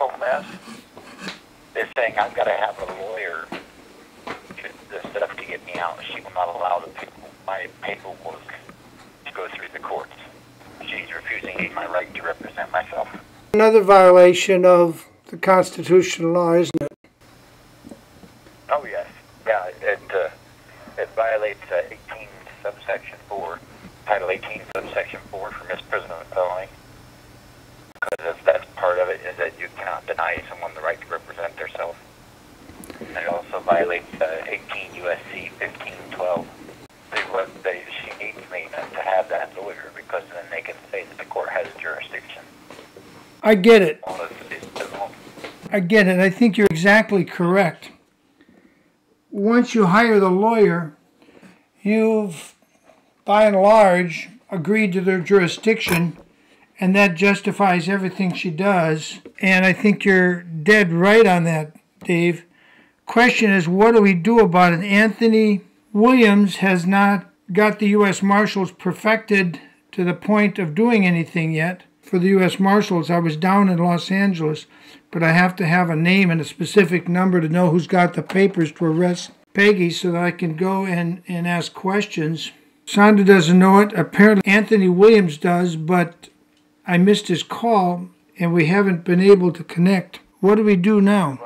whole mess. They're saying I've got to have a lawyer to the stuff to get me out. She will not allow my paperwork to go through the courts. She's refusing my right to represent myself. Another violation of the constitutional law, isn't it? Oh, yes. Yeah, it violates 18 subsection 4, Title 18 subsection 4 for misprision of felony. Because that's part of it, is that you cannot deny someone the right to represent themselves. And it also violates 18 U.S.C. 1512. She needs me to have that lawyer because then they can say that the court has jurisdiction. I get it. I get it. I think you're exactly correct. Once you hire the lawyer, you've, by and large, agreed to their jurisdiction, and that justifies everything she does. And I think you're dead right on that, Dave. Question is, what do we do about it? Anthony Williams has not got the U.S. Marshals perfected to the point of doing anything yet. For the U.S. Marshals, I was down in Los Angeles, but I have to have a name and a specific number to know who's got the papers to arrest Peggy so that I can go and ask questions. Sandra doesn't know it. Apparently Anthony Williams does, but I missed his call, and we haven't been able to connect. What do we do now?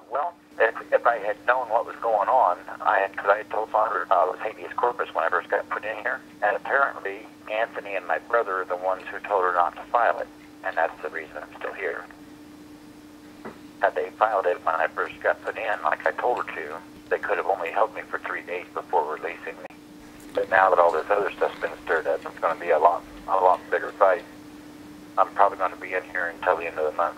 Well, if I had known what was going on, because I had told Sandra it was habeas corpus when I first got put in here, and apparently Anthony and my brother are the ones who told her not to file it, and that's the reason I'm still here. Had they filed it when I first got put in, like I told her to, they could have only held me for 3 days before releasing me. But now that all this other stuff's been stirred up, it's going to be a lot bigger fight. I'm probably going to be in here until the end of the month.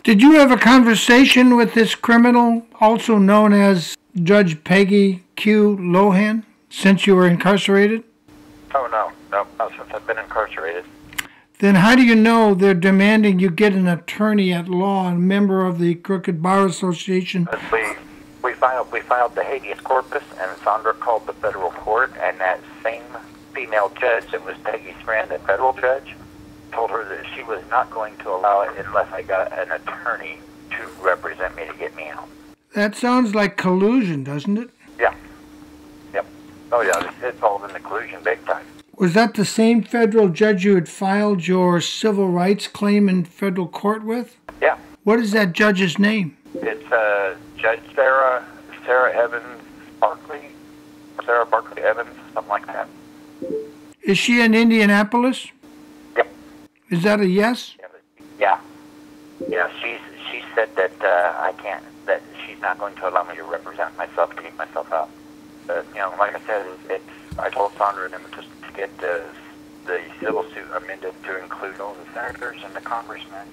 Did you have a conversation with this criminal, also known as Judge Peggy Q. Lohan, since you were incarcerated? Oh, no, not since I've been incarcerated. Then how do you know they're demanding you get an attorney at law, a member of the Crooked Bar Association? We filed the habeas corpus, and Sandra called the federal court, and that same female judge that was Peggy's friend, the federal judge, told her that she was not going to allow it unless I got an attorney to represent me to get me out. That sounds like collusion, doesn't it? Yeah. Yep. Oh, yeah, it's all in the collusion big time. Was that the same federal judge you had filed your civil rights claim in federal court with? Yeah. What is that judge's name? It's Judge Sarah Evans Barkley, Sarah Barkley Evans, something like that. Is she in Indianapolis? Yep. Is that a yes? Yeah. Yeah, she said that I can't, that she's not going to allow me to represent myself, to keep myself out. But, like I said, I told Sandra and them just to get the civil suit amended to include all the senators and the congressmen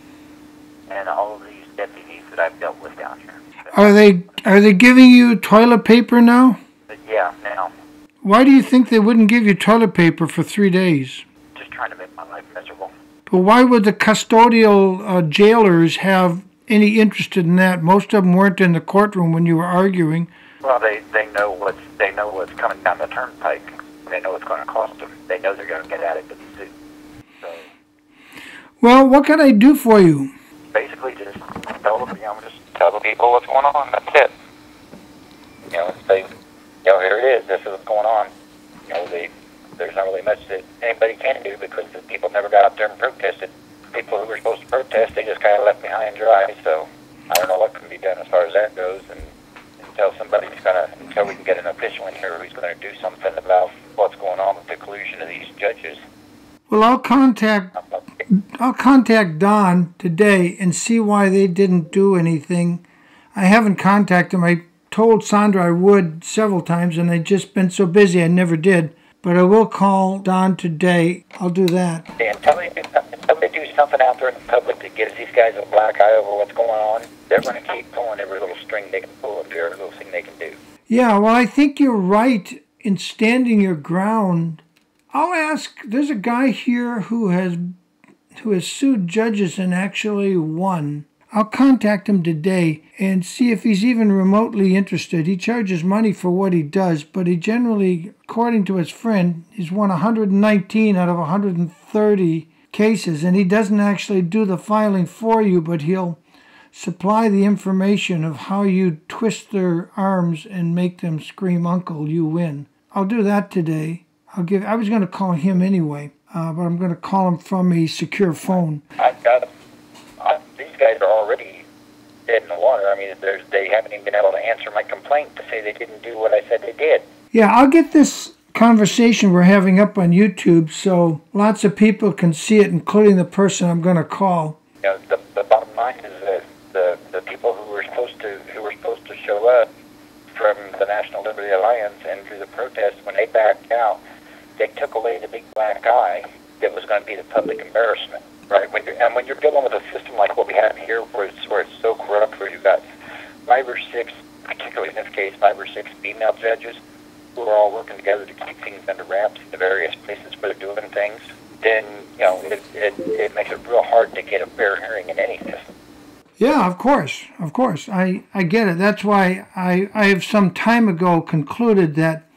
and all of these deputies that I've dealt with down here. Are they giving you toilet paper now? Yeah, now. Why do you think they wouldn't give you toilet paper for 3 days? Just trying to make my life miserable. But why would the custodial jailers have any interest in that? Most of them weren't in the courtroom when you were arguing. Well, they know what's coming down the turnpike. They know what's going to cost them. They know they're going to get added to the suit. So, Well, what can I do for you? basically, just tell the people what's going on. That's it. Say, here it is. This is what's going on. There's not really much that anybody can do because the people never got out there and protested. People who were supposed to protest, they just kind of left me high and dry. So I don't know what can be done as far as that goes. And until we can get an official in here who's going to do something about what's going on with the collusion of these judges. Well, I'll contact Don today and see why they didn't do anything. I haven't contacted him. I told Sandra I would several times, and I'd just been so busy I never did. But I will call Don today. I'll do that. And until they do something out there in the public that gives these guys a black eye over what's going on, they're going to keep pulling every little string they can pull and do every little thing they can do. Yeah, well, I think you're right in standing your ground. I'll ask, there's a guy here who has sued judges and actually won. I'll contact him today and see if he's even remotely interested. He charges money for what he does, but he generally, according to his friend, he's won 119 out of 130 cases, and he doesn't actually do the filing for you, but he'll supply the information of how you twist their arms and make them scream, "Uncle, you win." I'll do that today. I was going to call him anyway, but I'm going to call him from a secure phone. I've got them. These guys are already dead in the water. I mean, they haven't even been able to answer my complaint to say they didn't do what I said they did. Yeah, I'll get this conversation we're having up on YouTube so lots of people can see it, including the person I'm going to call. You know, the bottom line is that the people who were supposed to show up from the National Liberty Alliance and do the protest, when they backed out, they took away the big black eye that was going to be the public embarrassment, right? When you're dealing with a system like what we have here, where it's so corrupt, where you've got 5 or 6, particularly in this case, 5 or 6 female judges who are all working together to keep things under wraps in the various places where they're doing things, then it makes it real hard to get a fair hearing in any system. Yeah, of course. I get it. That's why I have some time ago concluded that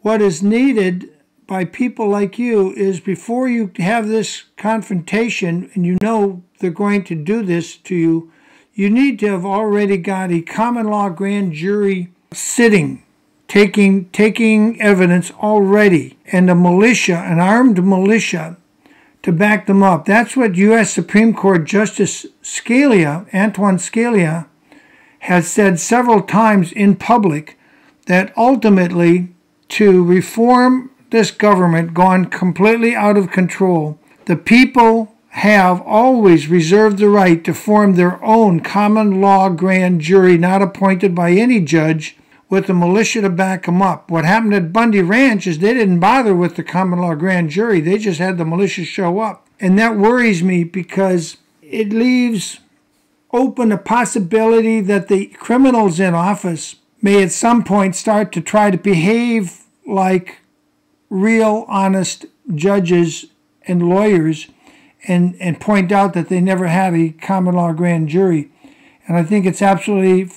what is needed by people like you is, before you have this confrontation and you know they're going to do this to you, you need to have already got a common law grand jury sitting, taking evidence already, and a militia, an armed militia, to back them up. That's what U.S. Supreme Court Justice Antoine Scalia, has said several times in public, that ultimately, to reform this government gone completely out of control, the people have always reserved the right to form their own common law grand jury, not appointed by any judge, with the militia to back them up. What happened at Bundy Ranch is they didn't bother with the common law grand jury. They just had the militia show up. And that worries me, because it leaves open a possibility that the criminals in office may at some point start to try to behave like real honest judges and lawyers, and point out that they never had a common law grand jury. And I think it's absolutely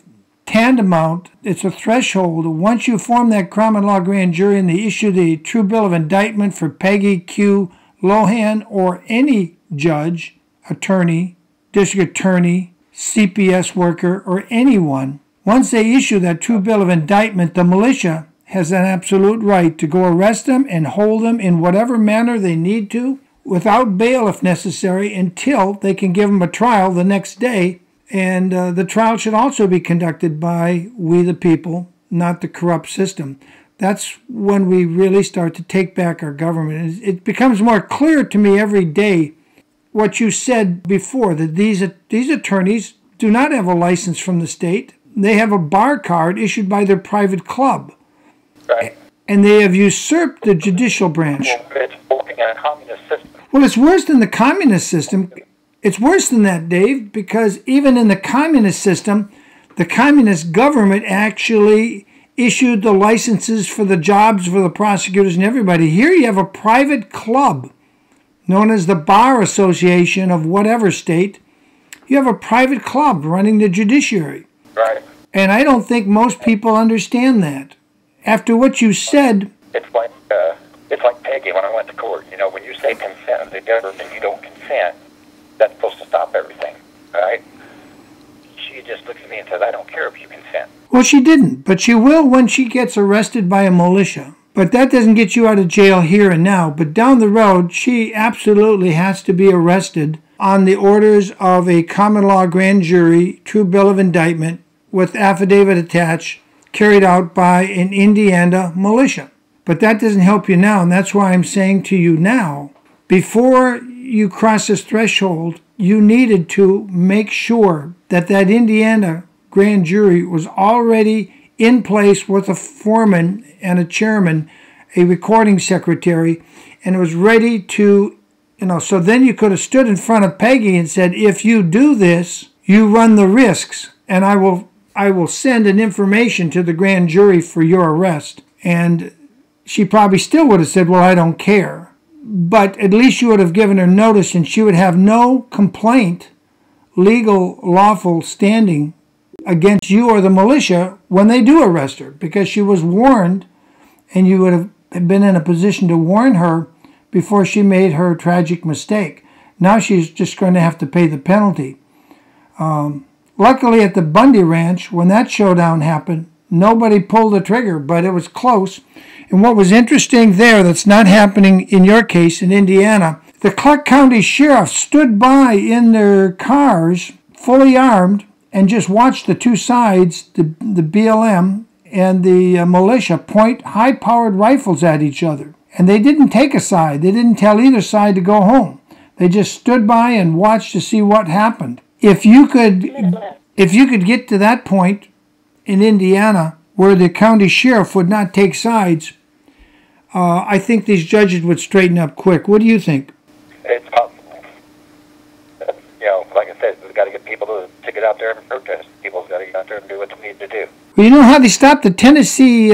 tantamount, it's a threshold. Once you form that common law grand jury and they issue the true bill of indictment for Peggy Q. Lohan or any judge, attorney, district attorney, CPS worker, or anyone, once they issue that true bill of indictment, the militia has an absolute right to go arrest them and hold them in whatever manner they need to, without bail if necessary, until they can give them a trial the next day. And the trial should also be conducted by we the people, not the corrupt system. That's when we really start to take back our government. It becomes more clear to me every day what you said before, that these attorneys do not have a license from the state. They have a bar card issued by their private club. Right. And they have usurped the judicial branch. Well, it's working in a communist system. Well, it's worse than the communist system. It's worse than that, Dave, because even in the communist system, the communist government actually issued the licenses for the jobs for the prosecutors and everybody. Here you have a private club known as the Bar Association of whatever state. You have a private club running the judiciary. Right. And I don't think most people understand that. After what you said... It's like Peggy when I went to court. You know, when you say consent of the government, you don't consent, that's supposed to stop everything, right? She just looks at me and says, I don't care if you consent. Well, she didn't, but she will when she gets arrested by a militia. But that doesn't get you out of jail here and now. But down the road, she absolutely has to be arrested on the orders of a common law grand jury, true bill of indictment, with affidavit attached, carried out by an Indiana militia. But that doesn't help you now, and that's why I'm saying to you now, before you cross this threshold, you needed to make sure that that Indiana grand jury was already in place with a foreman and a chairman, a recording secretary, and it was ready to, so then you could have stood in front of Peggy and said, if you do this, you run the risks, and I will send an information to the grand jury for your arrest. And she probably still would have said, well, I don't care. But at least you would have given her notice, and she would have no complaint, legal, lawful standing against you or the militia when they do arrest her, because she was warned, and you would have been in a position to warn her before she made her tragic mistake. Now she's just going to have to pay the penalty. Luckily at the Bundy Ranch, when that showdown happened, nobody pulled the trigger, but it was close. And what was interesting there that's not happening in your case in Indiana, the Clark County Sheriff stood by in their cars, fully armed, and just watched the two sides, the BLM and the militia, point high-powered rifles at each other. And they didn't take a side. They didn't tell either side to go home. They just stood by and watched to see what happened. If you could get to that point in Indiana where the county sheriff would not take sides, I think these judges would straighten up quick. What do you think? It's possible. Like I said, we've got to get people to get out there and protest. People's got to get out there and do what they need to do. Well, you know how they stopped the Tennessee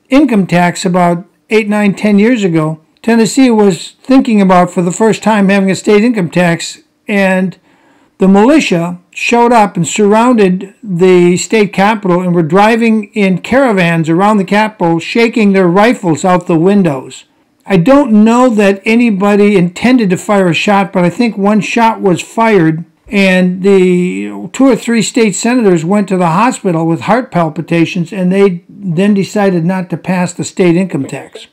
income tax about 8, 9, 10 years ago? Tennessee was thinking about, for the first time, having a state income tax, and the militia showed up and surrounded the state capitol and were driving in caravans around the capitol, shaking their rifles out the windows. I don't know that anybody intended to fire a shot, but I think one shot was fired, and the 2 or 3 state senators went to the hospital with heart palpitations, and they then decided not to pass the state income tax.